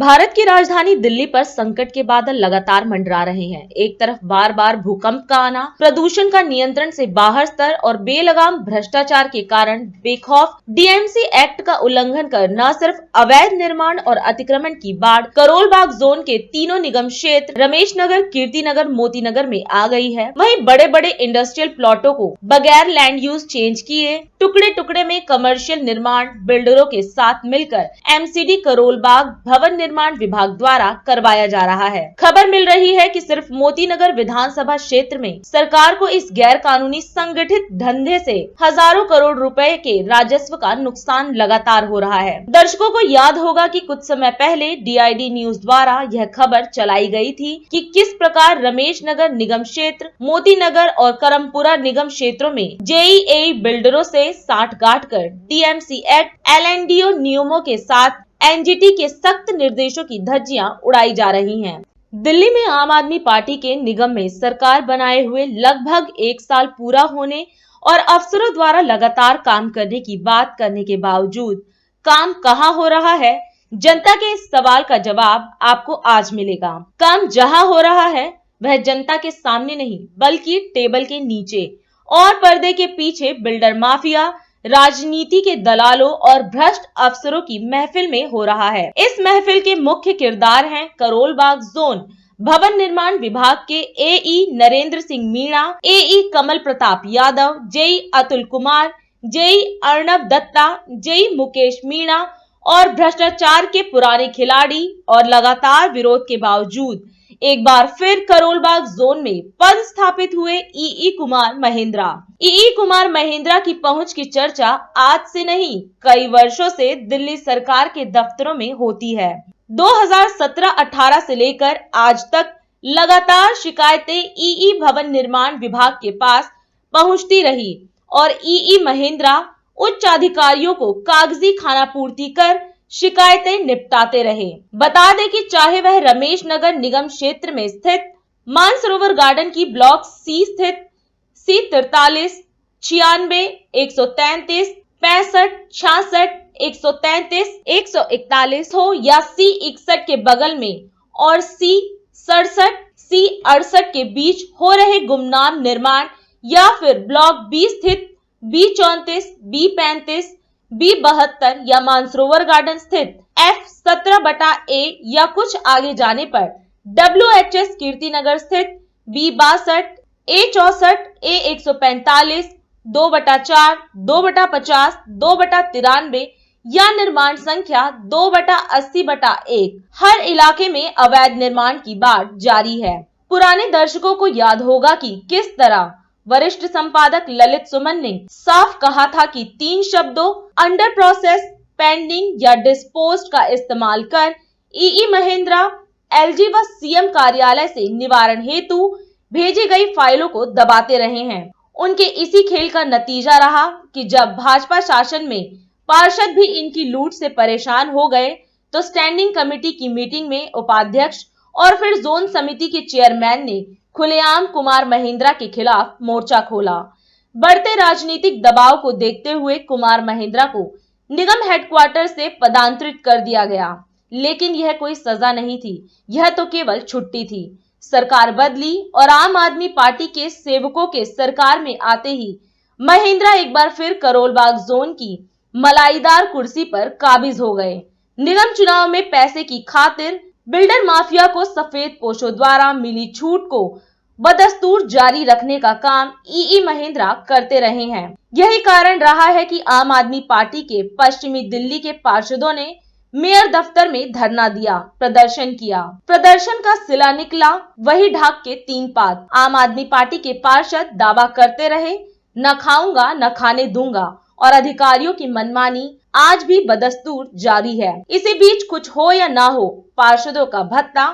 भारत की राजधानी दिल्ली पर संकट के बादल लगातार मंडरा रहे हैं। एक तरफ बार बार भूकंप का आना, प्रदूषण का नियंत्रण से बाहर स्तर और बेलगाम भ्रष्टाचार के कारण बेखौफ डीएमसी एक्ट का उल्लंघन कर न सिर्फ अवैध निर्माण और अतिक्रमण की बाढ़ करोल बाग जोन के तीनों निगम क्षेत्र रमेश नगर, कीर्ति नगर, मोती नगर में आ गई है, वहीं बड़े बड़े इंडस्ट्रियल प्लॉटों को बगैर लैंड यूज चेंज किए टुकड़े टुकड़े में कमर्शियल निर्माण बिल्डरों के साथ मिलकर एमसीडी करोल बाग भवन निर्माण विभाग द्वारा करवाया जा रहा है। खबर मिल रही है कि सिर्फ मोती नगर विधानसभा क्षेत्र में सरकार को इस गैर कानूनी संगठित धंधे से हजारों करोड़ रुपए के राजस्व का नुकसान लगातार हो रहा है। दर्शकों को याद होगा कि कुछ समय पहले डीआईडी न्यूज द्वारा यह खबर चलाई गई थी कि किस प्रकार रमेश नगर निगम क्षेत्र, मोती नगर और करमपुरा निगम क्षेत्रों में जेईई बिल्डरों से साठगांठ कर डीएमसी एक्ट, एलएनडीओ नियमों के साथ एनजीटी के सख्त निर्देशों की धज्जियां उड़ाई जा रही हैं। दिल्ली में आम आदमी पार्टी के निगम में सरकार बनाए हुए लगभग 1 साल पूरा होने और अफसरों द्वारा लगातार काम करने की बात करने के बावजूद काम कहां हो रहा है, जनता के इस सवाल का जवाब आपको आज मिलेगा। काम जहां हो रहा है वह जनता के सामने नहीं बल्कि टेबल के नीचे और पर्दे के पीछे बिल्डर माफिया, राजनीति के दलालों और भ्रष्ट अफसरों की महफिल में हो रहा है। इस महफिल के मुख्य किरदार हैं करोल बाग जोन भवन निर्माण विभाग के AE Narendra Singh Meena, AE Kamal Pratap Yadav, JE Atul Kumar, JE Arnab Dutta, JE Mukesh Meena और भ्रष्टाचार के पुराने खिलाड़ी और लगातार विरोध के बावजूद एक बार फिर करोल बाग जोन में पद स्थापित हुए ईई कुमार महेंद्रा। ईई कुमार महेंद्रा की पहुंच की चर्चा आज से नहीं कई वर्षों से दिल्ली सरकार के दफ्तरों में होती है। 2017-18 से लेकर आज तक लगातार शिकायतें ईई भवन निर्माण विभाग के पास पहुंचती रही और ईई महेंद्रा उच्च अधिकारियों को कागजी खानापूर्ति कर शिकायतें निपटाते रहे। बता दें कि चाहे वह रमेश नगर निगम क्षेत्र में स्थित मानसरोवर गार्डन की ब्लॉक सी स्थित C43, 96, 133, 65, 66, 133, 141 हो या C61 के बगल में और C67, C68 के बीच हो रहे गुमनाम निर्माण या फिर ब्लॉक बी स्थित B34, B35, B72 या मानसरोवर गार्डन स्थित F17/A या कुछ आगे जाने पर WHS कीर्ति नगर स्थित B62, A64, A145, 2/4, 2/50, 2/93 या निर्माण संख्या 2/80/1 हर इलाके में अवैध निर्माण की बाढ़ जारी है। पुराने दर्शकों को याद होगा कि किस तरह वरिष्ठ संपादक ललित सुमन ने साफ कहा था कि 3 शब्दों अंडर प्रोसेस, पेंडिंग या डिस्पोज्ड का इस्तेमाल कर ईई महेंद्रा एलजी व सीएम कार्यालय से निवारण हेतु भेजी गई फाइलों को दबाते रहे हैं। उनके इसी खेल का नतीजा रहा कि जब भाजपा शासन में पार्षद भी इनकी लूट से परेशान हो गए तो स्टैंडिंग कमेटी की मीटिंग में उपाध्यक्ष और फिर जोन समिति के चेयरमैन ने खुलेआम कुमार महेंद्रा के खिलाफ मोर्चा खोला। बढ़ते राजनीतिक दबाव को देखते हुए कुमार महेंद्रा को निगम हेडक्वार्टर से पदांतरित कर दिया गया, लेकिन यह कोई सजा नहीं थी, यह तो केवल छुट्टी थी। सरकार बदली और आम आदमी पार्टी के सेवकों के सरकार में आते ही महेंद्रा एक बार फिर करोल बाग जोन की मलाईदार कुर्सी पर काबिज हो गए। निगम चुनाव में पैसे की खातिर बिल्डर माफिया को सफेद पोशों द्वारा मिली छूट को बदस्तूर जारी रखने का काम ईई महेंद्रा करते रहे हैं। यही कारण रहा है कि आम आदमी पार्टी के पश्चिमी दिल्ली के पार्षदों ने मेयर दफ्तर में धरना दिया, प्रदर्शन किया। प्रदर्शन का सिला निकला वही ढाक के 3 पात। आम आदमी पार्टी के पार्षद दावा करते रहे, न खाऊंगा न खाने दूंगा, और अधिकारियों की मनमानी आज भी बदस्तूर जारी है। इसी बीच कुछ हो या ना हो, पार्षदों का भत्ता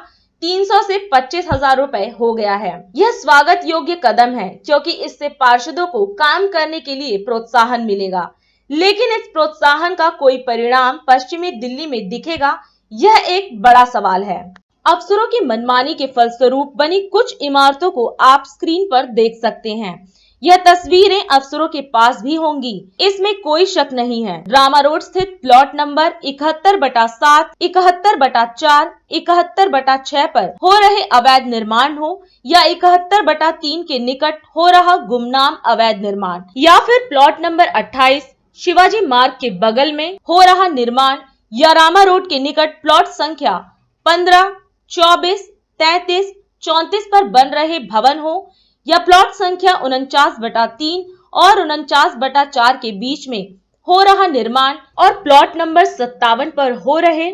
300 से 25,000 रुपए हो गया है। यह स्वागत योग्य कदम है क्योंकि इससे पार्षदों को काम करने के लिए प्रोत्साहन मिलेगा, लेकिन इस प्रोत्साहन का कोई परिणाम पश्चिमी दिल्ली में दिखेगा, यह एक बड़ा सवाल है। अफसरों की मनमानी के फलस्वरूप बनी कुछ इमारतों को आप स्क्रीन पर देख सकते हैं। यह तस्वीरें अफसरों के पास भी होंगी, इसमें कोई शक नहीं है। रामा रोड स्थित प्लॉट नंबर 71/7, 71/4, 71/6 पर हो रहे अवैध निर्माण हो या 71/3 के निकट हो रहा गुमनाम अवैध निर्माण, या फिर प्लॉट नंबर 28 शिवाजी मार्ग के बगल में हो रहा निर्माण, या रामा रोड के निकट प्लॉट संख्या 15, 24, 33, 34 पर बन रहे भवन हो, या प्लॉट संख्या 49/3 और 49/4 के बीच में हो रहा निर्माण और प्लॉट नंबर 57 पर हो रहे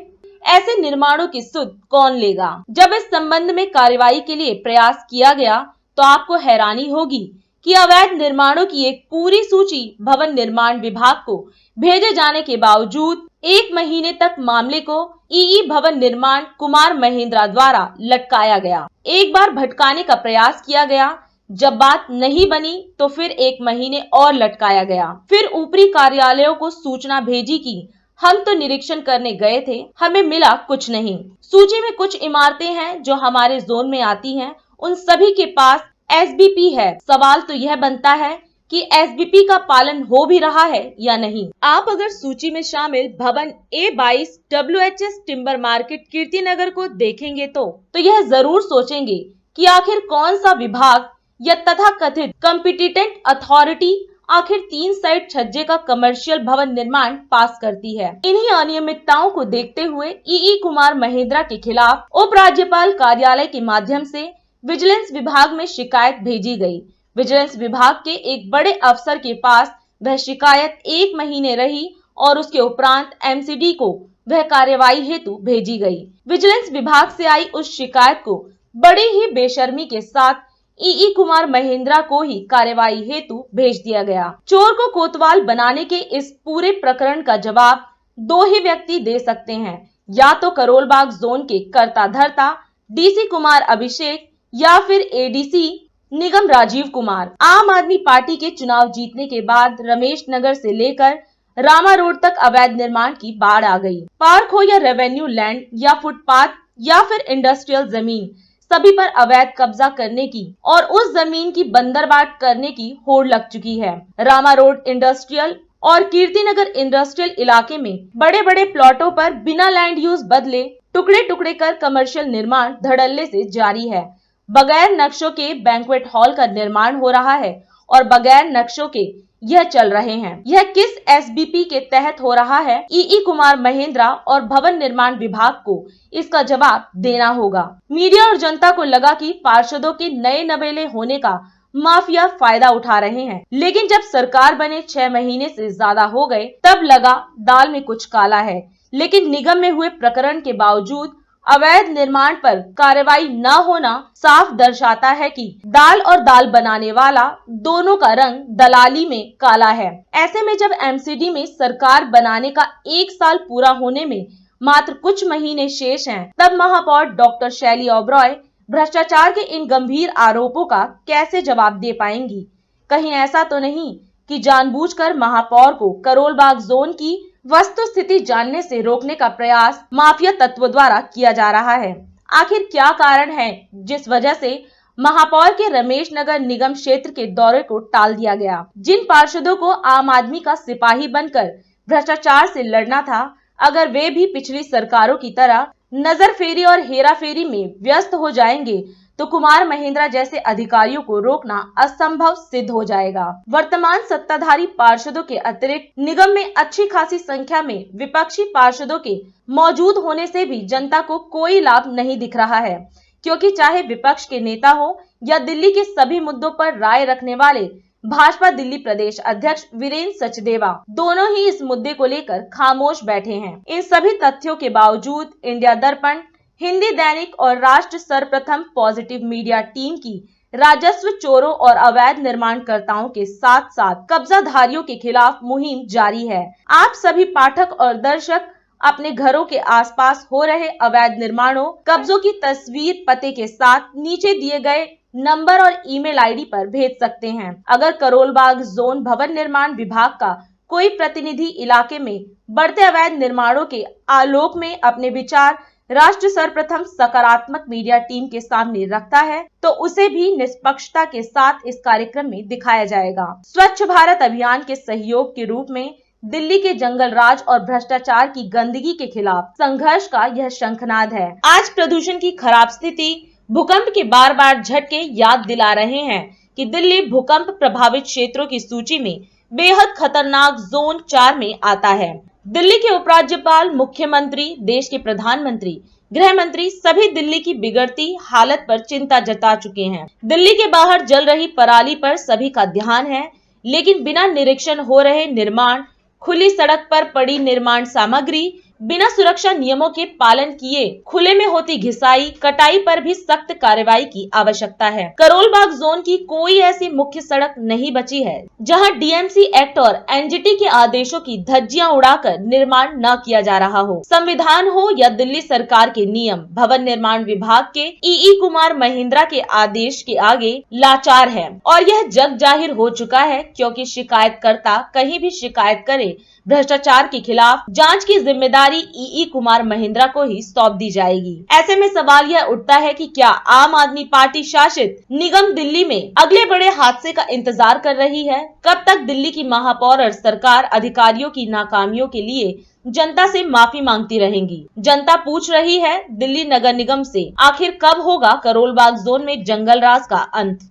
ऐसे निर्माणों की सुध कौन लेगा। जब इस संबंध में कार्रवाई के लिए प्रयास किया गया तो आपको हैरानी होगी कि अवैध निर्माणों की एक पूरी सूची भवन निर्माण विभाग को भेजे जाने के बावजूद 1 महीने तक मामले को ईई भवन निर्माण कुमार महेंद्रा द्वारा लटकाया गया। एक बार भटकाने का प्रयास किया गया, जब बात नहीं बनी तो फिर 1 महीने और लटकाया गया। फिर ऊपरी कार्यालयों को सूचना भेजी कि हम तो निरीक्षण करने गए थे, हमें मिला कुछ नहीं। सूची में कुछ इमारतें हैं जो हमारे जोन में आती हैं, उन सभी के पास एसबीपी है। सवाल तो यह बनता है कि एसबीपी का पालन हो भी रहा है या नहीं। आप अगर सूची में शामिल भवन A22 WHS timber market Kirtinagar को देखेंगे तो यह जरूर सोचेंगे कि आखिर कौन सा विभाग या तथाकथित कॉम्पिटिटेंट अथॉरिटी आखिर 3 साइड छज्जे का कमर्शियल भवन निर्माण पास करती है। इन्हीं अनियमितताओं को देखते हुए ईई कुमार महेंद्रा के खिलाफ उप राज्यपाल कार्यालय के माध्यम से विजिलेंस विभाग में शिकायत भेजी गई। विजिलेंस विभाग के एक बड़े अफसर के पास वह शिकायत 1 महीने रही और उसके उपरांत एमसीडी को वह कार्यवाही हेतु भेजी गई। विजिलेंस विभाग से आई उस शिकायत को बड़ी ही बेशर्मी के साथ ईई कुमार महेंद्रा को ही कार्यवाही हेतु भेज दिया गया। चोर को कोतवाल बनाने के इस पूरे प्रकरण का जवाब 2 ही व्यक्ति दे सकते हैं, या तो करोलबाग जोन के कर्ता धर्ता डीसी कुमार अभिषेक या फिर एडीसी निगम राजीव कुमार। आम आदमी पार्टी के चुनाव जीतने के बाद रमेश नगर से लेकर रामा रोड तक अवैध निर्माण की बाढ़ आ गई। पार्क हो या रेवेन्यू लैंड या फुटपाथ या फिर इंडस्ट्रियल जमीन, सभी पर अवैध कब्जा करने की और उस जमीन की बंदरबाट करने की होड़ लग चुकी है। रामा रोड इंडस्ट्रियल और कीर्तिनगर इंडस्ट्रियल इलाके में बड़े बड़े प्लॉटों पर बिना लैंड यूज बदले टुकड़े टुकड़े कर कमर्शियल निर्माण धड़ल्ले से जारी है। बगैर नक्शों के बैंक्वेट हॉल का निर्माण हो रहा है और बगैर नक्शों के यह चल रहे हैं। यह किस एसबीपी के तहत हो रहा है? ईई कुमार महेंद्रा और भवन निर्माण विभाग को इसका जवाब देना होगा। मीडिया और जनता को लगा कि पार्षदों के नए नवेले होने का माफिया फायदा उठा रहे हैं, लेकिन जब सरकार बने 6 महीने से ज्यादा हो गए तब लगा दाल में कुछ काला है। लेकिन निगम में हुए प्रकरण के बावजूद अवैध निर्माण पर कार्रवाई न होना साफ दर्शाता है कि दाल और दाल बनाने वाला दोनों का रंग दलाली में काला है। ऐसे में जब एमसीडी में सरकार बनाने का 1 साल पूरा होने में मात्र कुछ महीने शेष हैं, तब महापौर डॉक्टर शैली ओबरॉय भ्रष्टाचार के इन गंभीर आरोपों का कैसे जवाब दे पाएंगी? कहीं ऐसा तो नहीं कि जानबूझकर महापौर को करोलबाग जोन की वस्तु स्थिति जानने से रोकने का प्रयास माफिया तत्वों द्वारा किया जा रहा है? आखिर क्या कारण है जिस वजह से महापौर के रमेश नगर निगम क्षेत्र के दौरे को टाल दिया गया? जिन पार्षदों को आम आदमी का सिपाही बनकर भ्रष्टाचार से लड़ना था, अगर वे भी पिछली सरकारों की तरह नजर फेरी और हेरा फेरी में व्यस्त हो जाएंगे तो कुमार महेंद्रा जैसे अधिकारियों को रोकना असंभव सिद्ध हो जाएगा। वर्तमान सत्ताधारी पार्षदों के अतिरिक्त निगम में अच्छी खासी संख्या में विपक्षी पार्षदों के मौजूद होने से भी जनता को कोई लाभ नहीं दिख रहा है, क्योंकि चाहे विपक्ष के नेता हो या दिल्ली के सभी मुद्दों पर राय रखने वाले भाजपा दिल्ली प्रदेश अध्यक्ष वीरेंद्र सचदेवा, दोनों ही इस मुद्दे को लेकर खामोश बैठे हैं। इन सभी तथ्यों के बावजूद इंडिया दर्पण, हिंदी दैनिक और राष्ट्र सर्वप्रथम पॉजिटिव मीडिया टीम की राजस्व चोरों और अवैध निर्माणकर्ताओं के साथ साथ कब्जाधारियों के खिलाफ मुहिम जारी है। आप सभी पाठक और दर्शक अपने घरों के आसपास हो रहे अवैध निर्माणों, कब्जों की तस्वीर पते के साथ नीचे दिए गए नंबर और ईमेल आईडी पर भेज सकते हैं। अगर करोलबाग जोन भवन निर्माण विभाग का कोई प्रतिनिधि इलाके में बढ़ते अवैध निर्माणों के आलोक में अपने विचार राष्ट्र सर्वप्रथम सकारात्मक मीडिया टीम के सामने रखता है तो उसे भी निष्पक्षता के साथ इस कार्यक्रम में दिखाया जाएगा। स्वच्छ भारत अभियान के सहयोग के रूप में दिल्ली के जंगल राज और भ्रष्टाचार की गंदगी के खिलाफ संघर्ष का यह शंखनाद है। आज प्रदूषण की खराब स्थिति, भूकंप के बार बार झटके याद दिला रहे हैं कि दिल्ली भूकंप प्रभावित क्षेत्रों की सूची में बेहद खतरनाक जोन 4 में आता है। दिल्ली के उपराज्यपाल, मुख्यमंत्री, देश के प्रधानमंत्री, गृह मंत्री सभी दिल्ली की बिगड़ती हालत पर चिंता जता चुके हैं। दिल्ली के बाहर जल रही पराली पर सभी का ध्यान है, लेकिन बिना निरीक्षण हो रहे निर्माण, खुली सड़क पर पड़ी निर्माण सामग्री, बिना सुरक्षा नियमों के पालन किए खुले में होती घिसाई, कटाई पर भी सख्त कार्रवाई की आवश्यकता है। करोल बाग जोन की कोई ऐसी मुख्य सड़क नहीं बची है जहां डीएमसी एक्ट और एनजीटी के आदेशों की धज्जियां उड़ाकर निर्माण न किया जा रहा हो। संविधान हो या दिल्ली सरकार के नियम, भवन निर्माण विभाग के ईई कुमार महिंद्रा के आदेश के आगे लाचार है और यह जग जाहिर हो चुका है, क्योंकि शिकायतकर्ता कहीं भी शिकायत करे, भ्रष्टाचार के खिलाफ जांच की जिम्मेदारी ईई कुमार महिंद्रा को ही सौंप दी जाएगी। ऐसे में सवाल यह उठता है कि क्या आम आदमी पार्टी शासित निगम दिल्ली में अगले बड़े हादसे का इंतजार कर रही है? कब तक दिल्ली की महापौर और सरकार अधिकारियों की नाकामियों के लिए जनता से माफी मांगती रहेंगी? जनता पूछ रही है दिल्ली नगर निगम से, आखिर कब होगा करोल बाग जोन में जंगल राज का अंत?